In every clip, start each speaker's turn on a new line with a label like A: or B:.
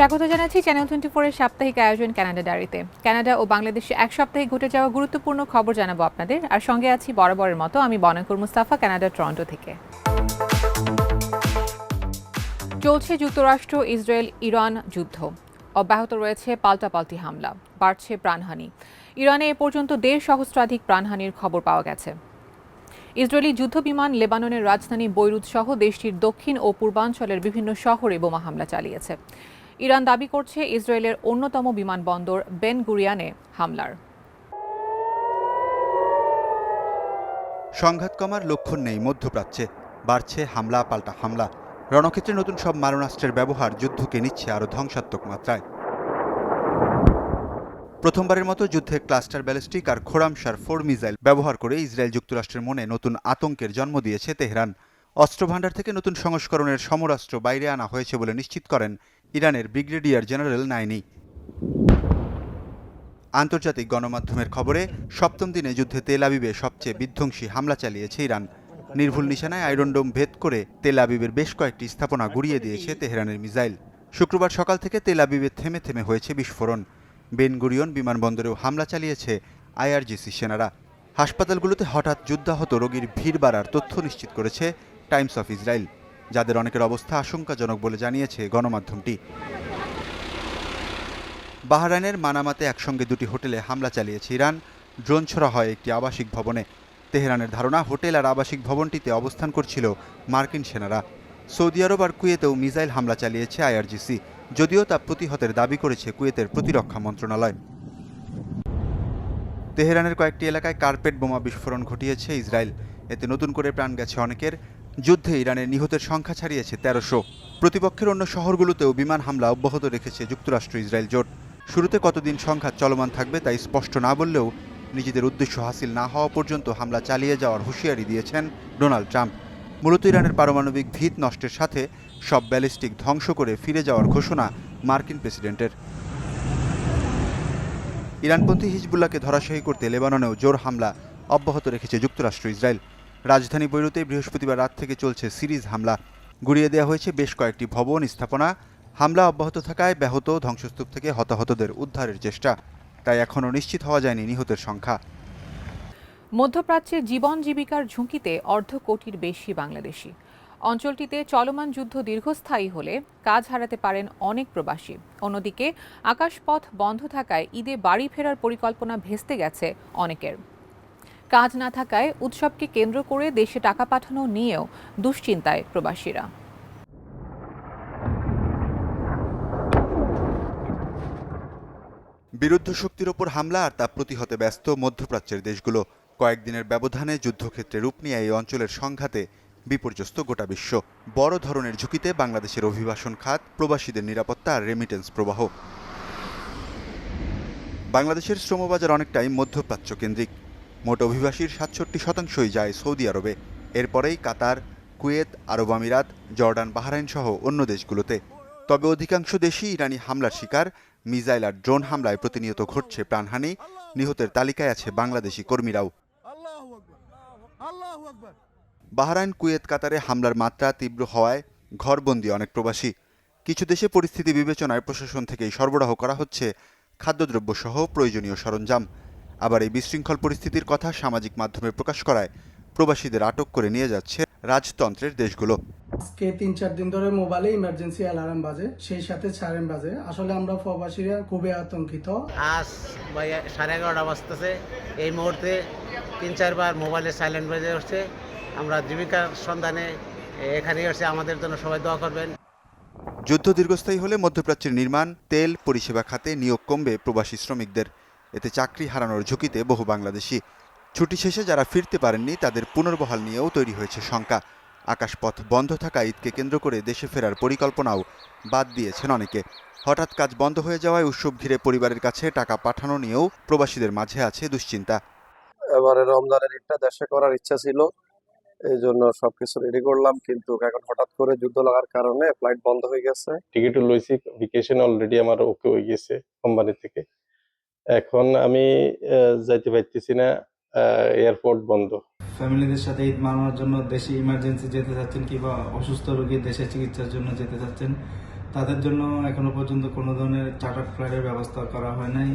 A: স্বাগত জানাচ্ছি চ্যানেল 24 এর সাপ্তাহিক আয়োজন কানাডা ডায়েরিতে। কানাডা ও বাংলাদেশে এক সপ্তাহে ঘটে যাওয়া গুরুত্বপূর্ণ খবর জানাবো আপনাদের, আর সঙ্গে আছি বরাবরের মতো আমি বনাকুর মুস্তাফা কানাডা টরন্টো থেকে। চলছে যুক্তরাষ্ট্র ইসরায়েল ইরান যুদ্ধ, অব্যাহত রয়েছে পাল্টাপাল্টি হামলা, বাড়ছে প্রাণহানি। ইরানে এ পর্যন্ত 1.5 সহস্রাধিক প্রাণহানির খবর পাওয়া গেছে। ইসরায়েলি যুদ্ধবিমান লেবাননের রাজধানী বৈরুত সহ দেশটির দক্ষিণ ও পূর্বাঞ্চলের বিভিন্ন শহরে বোমা হামলা চালিয়েছে। ইরান দাবি করছে ইসরায়েলের অন্যতম বিমানবন্দর বেন গুরিয়ানে হামলার।
B: সংঘাত কমার লক্ষণ নেই মধ্যপ্রাচ্যে, বাড়ছে হামলা পাল্টা হামলা। রণক্ষেত্রে নতুন সব মারণাস্ত্রের ব্যবহার যুদ্ধকে নিচ্ছে আরও ধ্বংসাত্মক মাত্রায়। প্রথমবারের মতো যুদ্ধে ক্লাস্টার ব্যালিস্টিক আর খোরামশার 4 মিসাইল ব্যবহার করে ইসরায়েল যুক্তরাষ্ট্রের মনে নতুন আতঙ্কের জন্ম দিয়েছে তেহরান। অস্ত্রভাণ্ডার থেকে নতুন সংস্করণের সমরাস্ত্র বাইরে আনা হয়েছে বলে নিশ্চিত করেন ইরানের ব্রিগেডিয়ার জেনারেল নাইনি। আন্তর্জাতিক গণমাধ্যমের খবরে সপ্তম দিনে যুদ্ধে তেল আবিবে সবচেয়ে বিধ্বংসী হামলা চালিয়েছে ইরান। নির্ভুল নিশানায় আয়রনডোম ভেদ করে তেল আবিবের বেশ কয়েকটি স্থাপনা গুড়িয়ে দিয়েছে তেহরানের মিসাইল। শুক্রবার সকাল থেকে তেল আবিবে থেমে থেমে হয়েছে বিস্ফোরণ। বেন গুরিয়ন বিমানবন্দরেও হামলা চালিয়েছে আইআরজিসি সেনারা। হাসপাতালগুলোতে হঠাৎ যুদ্ধাহত রোগীর ভিড় বাড়ার তথ্য নিশ্চিত করেছে টাইমস অফ ইসরায়েল, যাদের অনেকের অবস্থা আশঙ্কাজনক বলে জানিয়েছে গণমাধ্যমটি। বাহরাইনের মানামাতে একসঙ্গে দুটি হোটেলে হামলা চালিয়েছে ইরান। ড্রোন ছোড়া হয় একটি আবাসিক ভবনে। তেহরানের ধারণা, হোটেল আর আবাসিক ভবনটিতে অবস্থান করছিল মার্কিন সেনারা। সৌদি আরব আর কুয়েতেও মিসাইল হামলা চালিয়েছে আইআরজিসি, যদিও তা প্রতিহতের দাবি করেছে কুয়েতের প্রতিরক্ষা মন্ত্রণালয়। তেহরানের কয়েকটি এলাকায় কার্পেট বোমা বিস্ফোরণ ঘটিয়েছে ইসরায়েল। এতে নতুন করে প্রাণ গেছে অনেকের। যুদ্ধে ইরানের নিহতের সংখ্যা ছাড়িয়েছে 1300। প্রতিপক্ষের অন্য শহরগুলোতেও বিমান হামলা অব্যাহত রেখেছে যুক্তরাষ্ট্র ইসরায়েল জোট। শুরুতে কতদিন সংঘাত চলমান থাকবে তাই স্পষ্ট না বললেও নিজেদের উদ্দেশ্য হাসিল না হওয়া পর্যন্ত হামলা চালিয়ে যাওয়ার হুঁশিয়ারি দিয়েছেন ডোনাল্ড ট্রাম্প। মূলত ইরানের পারমাণবিক ভিত নষ্টের সাথে সব ব্যালিস্টিক ধ্বংস করে ফিরে যাওয়ার ঘোষণা মার্কিন প্রেসিডেন্টের। ইরানপন্থী হিজবুল্লাহকে ধরাশায়ী করতে লেবাননেও জোর হামলা অব্যাহত রেখেছে যুক্তরাষ্ট্র ইসরায়েল। রাজধানী বৈরুতে বৃহস্পতিবার রাত থেকে চলছে সিরিজ হামলা। গুড়িয়ে দেওয়া হয়েছে বেশ কয়েকটি ভবন স্থাপনা। হামলা অব্যাহত থাকায় ব্যাহত ধ্বংসস্তূপ থেকে হতাহতদের উদ্ধারের চেষ্টা। তাই এখনও নিশ্চিত হওয়া যায়নি নিহতের সংখ্যা।
A: মধ্যপ্রাচ্যে জীবন জীবিকার ঝুঁকিতে 1/2 কোটির বেশি বাংলাদেশি। অঞ্চলটিতে চলমান যুদ্ধ দীর্ঘস্থায়ী হলে কাজ হারাতে পারেন অনেক প্রবাসী। অন্যদিকে আকাশপথ বন্ধ থাকায় ঈদে বাড়ি ফেরার পরিকল্পনা ভেস্তে গেছে অনেকের। কাজ না থাকায় উৎসবকে কেন্দ্র করে দেশে টাকা পাঠানো নিয়েও দুশ্চিন্তায় প্রবাসীরা।
B: বিরুদ্ধ শক্তির ওপর হামলা আর তা প্রতিহতে ব্যস্ত মধ্যপ্রাচ্যের দেশগুলো। কয়েকদিনের ব্যবধানে যুদ্ধক্ষেত্রে রূপ নিয়ে এই অঞ্চলের সংঘাতে বিপর্যস্ত গোটা বিশ্ব। বড় ধরনের ঝুঁকিতে বাংলাদেশের অভিবাসন খাত, প্রবাসীদের নিরাপত্তা আর রেমিটেন্স প্রবাহ। বাংলাদেশের শ্রমবাজার অনেকটাই মধ্যপ্রাচ্য কেন্দ্রিক। মোট অভিবাসীর 67% যায় সৌদি আরবে। এরপরেই কাতার, কুয়েত, আরব আমিরাত, জর্ডান, বাহরাইন সহ অন্য দেশগুলোতে। তবে অধিকাংশ দেশই ইরানি হামলার শিকার। মিসাইল আর ড্রোন হামলায় প্রতিনিয়ত ঘটছে প্রাণহানি। নিহতের তালিকায় আছে বাংলাদেশি কর্মীরাও। বাহরাইন, কুয়েত, কাতারে হামলার মাত্রা তীব্র হওয়ায় ঘরবন্দি অনেক প্রবাসী। কিছু দেশে পরিস্থিতি বিবেচনায় প্রশাসন থেকেই সরবরাহ করা হচ্ছে খাদ্যদ্রব্য সহ প্রয়োজনীয় সরঞ্জাম। আবার এই বিশৃঙ্খল পরিস্থিতির কথা সামাজিক মাধ্যমে প্রকাশ করায় প্রবাসীদের আটক করে নিয়ে যাচ্ছে রাজতন্ত্রের দেশগুলো।
C: আজকে 3-4 দিন ধরে মোবাইলে ইমার্জেন্সি অ্যালার্ম বাজে, সেই সাথে সাইরেন বাজে। আসলে আমরা প্রবাসীরা খুবই আতঙ্কিত।
D: আজ 11:30 বাজতেছে। এই মুহূর্তে 3-4 বার মোবাইলে সাইলেন্ট বাজে উঠছে। আমরা জীবিকার সন্ধানে এখানে এসে আমাদের জন্য সবাই দোয়া করবেন।
B: যুদ্ধ দীর্ঘস্থায়ী হলে মধ্যপ্রাচ্যের নির্মাণ, তেল, পরিষেবা খাতে নিয়োগ কমবে প্রবাসী শ্রমিকদের। এতে চাকরি হারানোর ঝুঁকিতে বহু বাংলাদেশি। ছুটি শেষে যারা ফিরতে পারেননি তাদের পুনর্বহাল নিয়েও তৈরি হয়েছে শঙ্কা। আকাশপথ বন্ধ থাকা ঈদকে কেন্দ্র করে দেশে ফেরার পরিকল্পনাও বাদ দিয়েছেন অনেকে। হঠাৎ কাজ বন্ধ হয়ে যাওয়ায় উৎসব ঘিরে পরিবারের কাছে টাকা পাঠানো নিয়েও প্রবাসীদের মাঝে আছে দুশ্চিন্তা।
E: এবারে রমজানের ঈদটা দেশে করার ইচ্ছা ছিল, এই জন্য সবকিছু রেডি করলাম, কিন্তু এখন হঠাৎ করে যুদ্ধ লাগার কারণে ফ্লাইট বন্ধ হয়ে গেছে।
F: টিকিটও লইছি, ভ্যাকেশন অলরেডি আমার ওকে হয়ে গেছে কোম্পানি থেকে। এখন আমি যাইতে পারতেছি না, এয়ারপোর্ট বন্ধ।
G: ফ্যামিলিদের সাথে ঈদ মানানোর জন্য দেশে ইমার্জেন্সি যেতে চাচ্ছেন কিংবা অসুস্থ রোগী দেশে চিকিৎসার জন্য যেতে চাচ্ছেন, তাদের জন্য এখনো পর্যন্ত কোনো ধরনের চার্টার ফ্লাইটের ব্যবস্থা করা হয় নাই।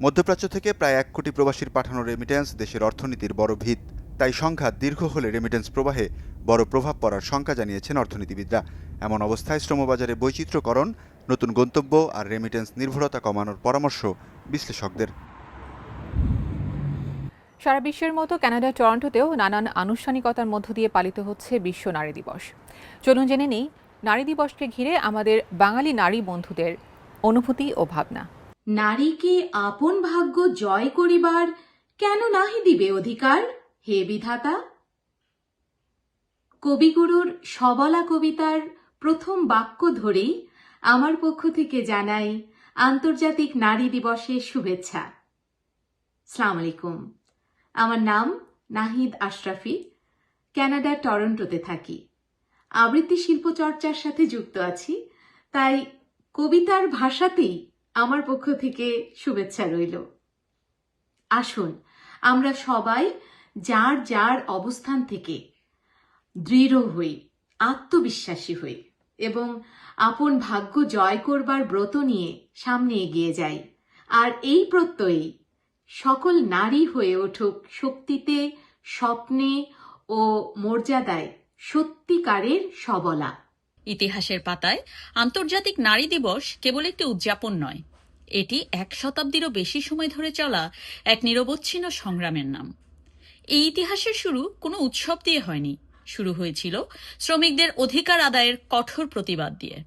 B: মধ্যপ্রাচ্য থেকে প্রায় 1 কোটি প্রবাসীর পাঠানো রেমিটেন্স দেশের অর্থনীতির বড় ভিত। তাই সংখ্যা দীর্ঘ হলে রেমিটেন্স প্রবাহে বড় প্রভাব পড়ার শঙ্কা জানিয়েছেন অর্থনীতিবিদরা। এমন অবস্থায় শ্রমবাজারে বৈচিত্র্যকরণ, নতুন গন্তব্য আর রেমিটেন্স নির্ভরতা কমানোর পরামর্শ বিশ্লেষকদের।
A: সারা বিশ্বের মতো কানাডা টরন্টোতেও নানান আনুষ্ঠানিকতার মধ্য দিয়ে পালিত হচ্ছে বিশ্ব নারী দিবস। চলুন জেনে নিই নারী দিবসকে ঘিরে আমাদের বাঙালি নারী বন্ধুদের অনুভূতি ও ভাবনা।
H: নারীকে আপন ভাগ্য জয় করিবার কেন নাহি দিবে অধিকার, হে বিধাতা। কবিগুরুর সবলা কবিতার প্রথম বাক্য ধরেই আমার পক্ষ থেকে জানাই আন্তর্জাতিক নারী দিবসের শুভেচ্ছা। আসসালামু আলাইকুম। আমার নাম নাহিদ আশরাফি। কানাডার টরন্টোতে থাকি। আবৃত্তি শিল্প চর্চার সাথে যুক্ত আছি, তাই কবিতার ভাষাতেই আমার পক্ষ থেকে শুভেচ্ছা রইল। আসুন আমরা সবাই যার যার অবস্থান থেকে দৃঢ় হই, আত্মবিশ্বাসী হই এবং আপন ভাগ্য জয় করবার ব্রত নিয়ে সামনে এগিয়ে যাই। আর এই প্রত্যয়েই সকল নারী হয়ে উঠুক শক্তিতে, স্বপ্নে ও মর্যাদায় সত্যিকারের সবলা।
I: ইতিহাসের পাতায় আন্তর্জাতিক নারী দিবস কেবল একটি উদযাপন নয়, এটি 1 শতাব্দীরও বেশি সময় ধরে চলা এক নিরবচ্ছিন্ন সংগ্রামের নাম। এই ইতিহাসের শুরু কোনো উৎসব দিয়ে হয়নি, শুরু হয়েছিল শ্রমিকদের অধিকার আদায়ের কঠোর প্রতিবাদ দিয়ে।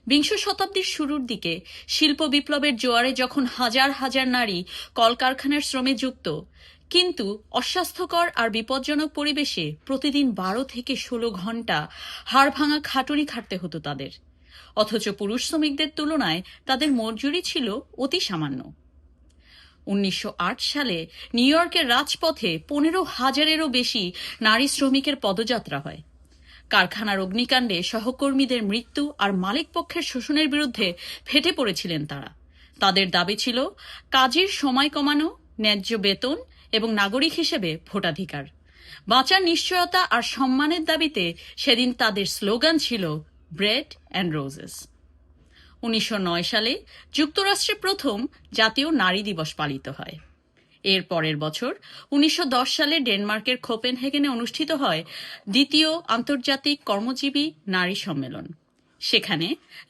I: বিংশ শতাব্দীর শুরুর দিকে শিল্প বিপ্লবের জোয়ারে যখন হাজার হাজার নারী কলকারখানার শ্রমে যুক্ত, কিন্তু অস্বাস্থ্যকর আর বিপজ্জনক পরিবেশে প্রতিদিন 12 থেকে 16 ঘন্টা হাড় ভাঙা খাটুনি খাটতে হতো তাদের, অথচ পুরুষ শ্রমিকদের তুলনায় তাদের মজুরি ছিল অতি সামান্য। 1908 সালে নিউ ইয়র্কের রাজপথে 15,000-এরও বেশি নারী শ্রমিকের পদযাত্রা হয়। কারখানার অগ্নিকাণ্ডে সহকর্মীদের মৃত্যু আর মালিক পক্ষের শোষণের বিরুদ্ধে ফেটে পড়েছিলেন তারা। তাদের দাবি ছিল কাজের সময় কমানো, ন্যায্য বেতন এবং নাগরিক হিসেবে ভোটাধিকার। বাঁচার নিশ্চয়তা আর সম্মানের দাবিতে সেদিন তাদের স্লোগান ছিল ব্রেড অ্যান্ড রোজেস। 1909 সালে যুক্তরাষ্ট্রে প্রথম জাতীয় নারী দিবস পালিত হয়। এর পরের বছর 1910 সালে ডেনমার্কের কোপেনহেগেনে অনুষ্ঠিত হয় দ্বিতীয় আন্তর্জাতিক কর্মজীবী নারী সম্মেলন। সেখানে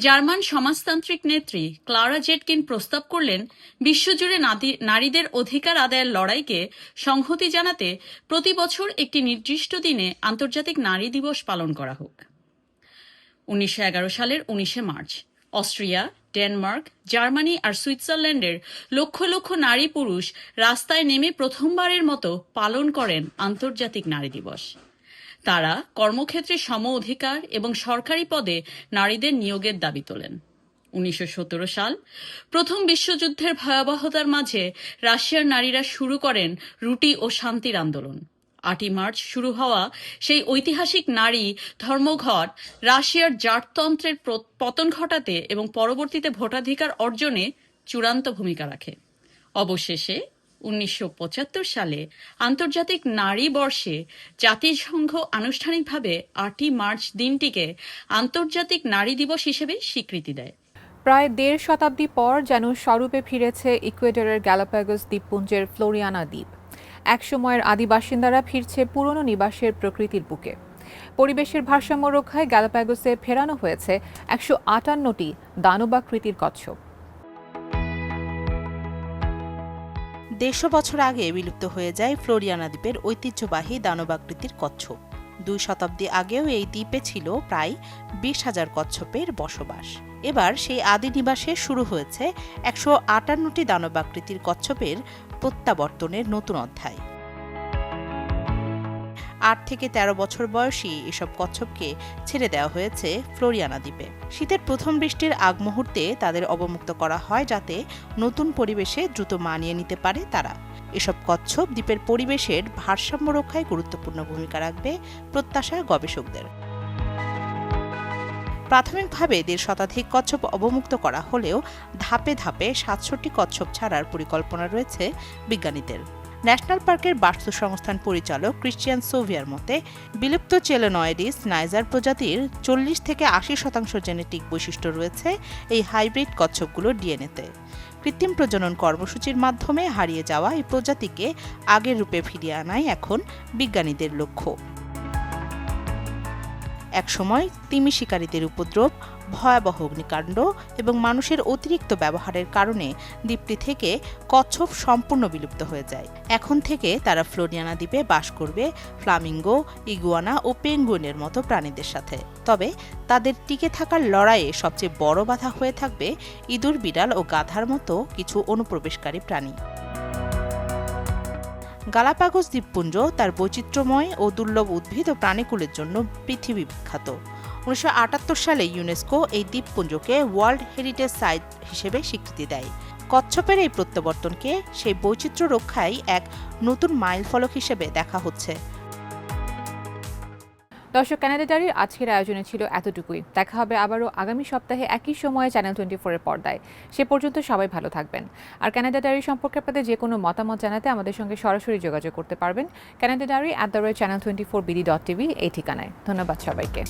I: জার্মান সমাজতান্ত্রিক নেত্রী ক্লারা জেটকিন প্রস্তাব করলেন বিশ্বজুড়ে নারীদের অধিকার আদায়ের লড়াইকে সংহতি জানাতে প্রতি বছর একটি নির্দিষ্ট দিনে আন্তর্জাতিক নারী দিবস পালন করা হোক। 1911 সালের 19 মার্চ অস্ট্রিয়া, ডেনমার্ক, জার্মানি আর সুইজারল্যান্ডের লক্ষ লক্ষ নারী পুরুষ রাস্তায় নেমে প্রথমবারের মতো পালন করেন আন্তর্জাতিক নারী দিবস। তারা কর্মক্ষেত্রে সম অধিকার এবং সরকারি পদে নারীদের নিয়োগের দাবি তোলেন। 1917 সাল প্রথম বিশ্বযুদ্ধের ভয়াবহতার মাঝে রাশিয়ার নারীরা শুরু করেন রুটি ও শান্তির আন্দোলন। 8 মার্চ শুরু হওয়া সেই ঐতিহাসিক নারী ধর্মঘট রাশিয়ার জারতন্ত্রের পতন ঘটাতে এবং পরবর্তীতে ভোটাধিকার অর্জনে চূড়ান্ত ভূমিকা রাখে। অবশেষে 1975 সালে আন্তর্জাতিক নারী বর্ষে জাতিসংঘ আনুষ্ঠানিকভাবে 8 মার্চ দিনটিকে আন্তর্জাতিক নারী দিবস হিসেবে স্বীকৃতি দেয়।
A: প্রায় 1.5 শতাব্দী পর যেন স্বরূপে ফিরেছে ইকুয়েডরের গ্যালাপাগোস দ্বীপপুঞ্জের ফ্লোরিয়ানা দ্বীপ। একসময়ের আদি বাসিন্দারা ফিরছে পুরনো নিবাসের প্রকৃতির বুকে। পরিবেশের ভারসাম্য রক্ষায় গ্যালাপাগোসে ফেরানো হয়েছে 158টি দানবাকৃতির কচ্ছপ।
J: 150 বছর আগে বিলুপ্ত হয়ে যায় ফ্লোরিয়ানা দ্বীপের ঐতিহ্যবাহী দানবাকৃতির কচ্ছপ। 2 শতাব্দী আগেও এই দ্বীপে ছিল প্রায় 20,000 কচ্ছপের বসবাস। এবার সেই আদি নিবাসে শুরু হয়েছে 158টি দানবাকৃতির কচ্ছপের প্রত্যাবর্তনের নতুন অধ্যায়। 8 থেকে 13 বছর বয়সী এসব কচ্ছপকে ছেড়ে দেওয়া হয়েছে ফ্লোরিয়ানা দ্বীপে। শীতের প্রথম বৃষ্টির আগ মুহূর্তে তাদের অবমুক্ত করা হয় যাতে নতুন পরিবেশে দ্রুত মানিয়ে নিতে পারে তারা। এসব কচ্ছপ দ্বীপের পরিবেশের ভারসাম্য রক্ষায় গুরুত্বপূর্ণ ভূমিকা রাখবে প্রত্যাশা গবেষকদের। প্রাথমিকভাবে 1.5 শতাধিক কচ্ছপ অবমুক্ত করা হলেও ধাপে ধাপে 67টি কচ্ছপ ছাড়ার পরিকল্পনা রয়েছে বিজ্ঞানীদের। ন্যাশনাল পার্কের বাস্তু সংস্থান পরিচালক ক্রিশ্চিয়ান সোভিয়ার মতে বিলুপ্ত চেলেনয়েডিস নাইজার প্রজাতির 40 থেকে 80% জেনেটিক বৈশিষ্ট্য রয়েছে এই হাইব্রিড কচ্ছপগুলোর ডিএনএতে। কৃত্রিম প্রজনন কর্মসূচির মাধ্যমে হারিয়ে যাওয়া এই প্রজাতিকে আগের রূপে ফিরিয়ে আনাই এখন বিজ্ঞানীদের লক্ষ্য। একসময় তিমি শিকারীদের উপদ্রব, ভয়াবহ অগ্নিকাণ্ড এবং মানুষের অতিরিক্ত ব্যবহারের কারণে দ্বীপটি থেকে কচ্ছপ সম্পূর্ণ বিলুপ্ত হয়ে যায়। এখন থেকে তারা ফ্লোরিয়ানা দ্বীপে বাস করবে ফ্লামিঙ্গো, ইগুয়ানা ও পেঙ্গুইনের মতো প্রাণীদের সাথে। তবে তাদের টিকে থাকার লড়াইয়ে সবচেয়ে বড় বাধা হয়ে থাকবে ইঁদুর, বিড়াল ও গাধার মতো কিছু অনুপ্রবেশকারী প্রাণী। গালাপাগোস দ্বীপপুঞ্জ তার বৈচিত্র্যময় ও দুর্লভ উদ্ভিদ ও প্রাণীকুলের জন্য পৃথিবী বিখ্যাত। 1978 সালে ইউনেস্কো এই দ্বীপপুঞ্জকে ওয়ার্ল্ড হেরিটেজ সাইট হিসেবে স্বীকৃতি দেয়। কচ্ছপের এই প্রত্যাবর্তনকে সেই বৈচিত্র্য রক্ষায় এক নতুন মাইলফলক হিসেবে দেখা হচ্ছে।
A: দর্শক, কানাডা ডায়েরির আজকের আয়োজনে ছিল এতটুকুই। দেখা হবে আবারও আগামী সপ্তাহে একই সময়ে চ্যানেল 24-এর পর্দায়। সে পর্যন্ত সবাই ভালো থাকবেন। আর কানাডা ডায়েরি সম্পর্কে আপনাদের যে কোনো মতামত জানাতে আমাদের সঙ্গে সরাসরি যোগাযোগ করতে পারবেন কানাডা ডায়েরি @channel24bd.tv এই ঠিকানায়। ধন্যবাদ সবাইকে।